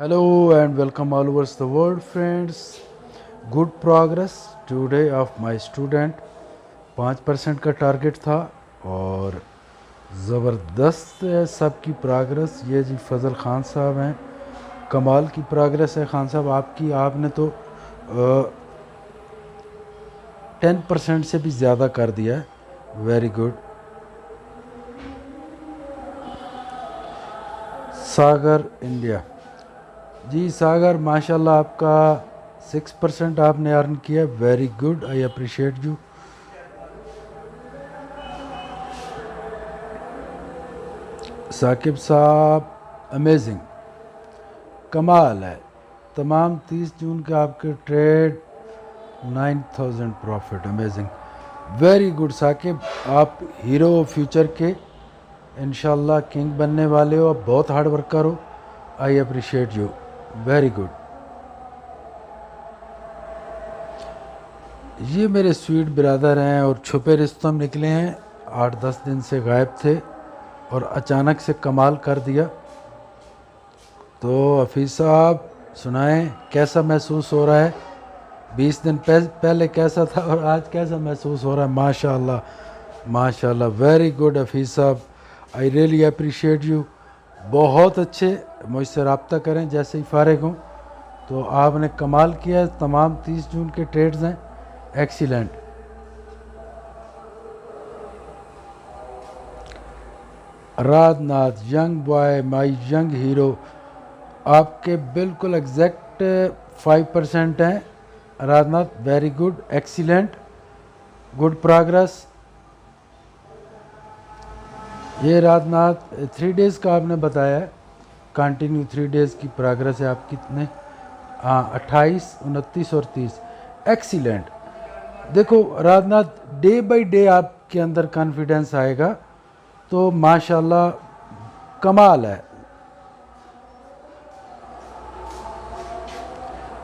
Hello and welcome all over the world, friends. Good progress today of my student. 5% का target था और ज़बरदस्त है सबकी प्रोग्रेस। ये जी फजल ख़ान साहब हैं, कमाल की प्रोग्रेस है खान साहब आपकी। आपने तो 10% से भी ज़्यादा कर दिया है, very good. Sagar India, ji Sagar माशाल्लाह आपका 6% आपने अर्न किया, very good, I appreciate you. Saqib साहब अमेजिंग, कमाल है। तमाम 30 जून के आपके trade 9000 profit, amazing, very good Saqib. आप हीरो फ्यूचर के, इंशाल्लाह किंग बनने वाले हो। आप बहुत हार्ड वर्कर हो, आई अप्रिशिएट यू, वेरी गुड। ये मेरे स्वीट ब्रदर हैं और छुपे रिश्तों में निकले हैं, 8-10 दिन से गायब थे और अचानक से कमाल कर दिया। तो हफीज़ साहब सुनाएं, कैसा महसूस हो रहा है? 20 दिन पहले कैसा था और आज कैसा महसूस हो रहा है? माशाल्लाह माशाल्लाह, वेरी गुड हफीज़ साहब, आई रियली अप्रिशिएट यू। बहुत अच्छे, मुझसे रब्ता करें जैसे ही फारिग हूँ। तो आपने कमाल किया है, तमाम 30 जून के ट्रेड्स हैं, excellent. Rajnath young boy, my young hero, आपके बिल्कुल एग्जैक्ट 5% हैं Rajnath, very good, excellent, good progress. ये राजनाथ 3 डेज़ का आपने बताया है, कंटिन्यू 3 डेज़ की प्रोग्रेस है आप कितने? हाँ 28, 29 और 30, एक्सीलेंट। देखो राजनाथ, डे बाय डे आपके अंदर कॉन्फिडेंस आएगा तो माशाल्लाह कमाल है।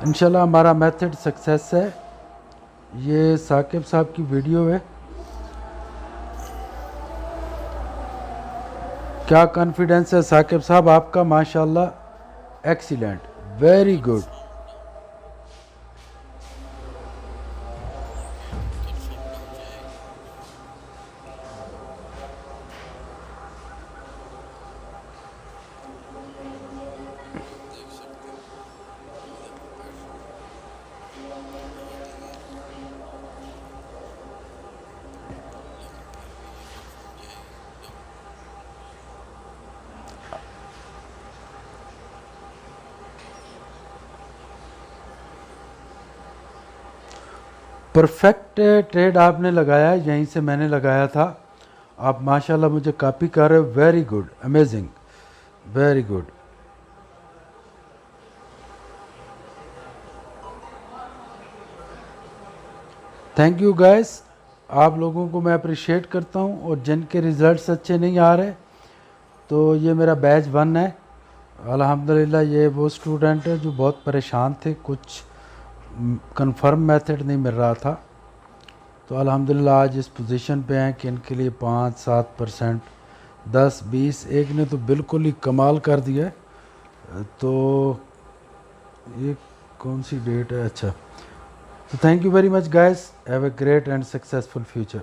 इंशाल्लाह हमारा मेथड सक्सेस है। ये साकिब साहब की वीडियो है, क्या कॉन्फिडेंस है साकिब साहब आपका? माशाल्लाह excellent, very good. Perfect trade आपने लगाया, यहीं से मैंने लगाया था। आप माशाल्लाह मुझे कॉपी कर रहे हो, very good, amazing, very good. Thank you guys, आप लोगों को मैं अप्रिशिएट करता हूँ। और जिनके रिज़ल्ट्स अच्छे नहीं आ रहे तो ये मेरा बैच 1 है अल्हम्दुलिल्लाह। ये वो स्टूडेंट है जो बहुत परेशान थे, कुछ कंफर्म मेथड नहीं मिल रहा था, तो अल्हम्दुलिल्लाह आज इस पोजीशन पे हैं कि इनके लिए 5-7%, 10-20, एक ने तो बिल्कुल ही कमाल कर दिया है। तो ये कौन सी डेट है? अच्छा, तो thank you very much guys, have a great and successful future.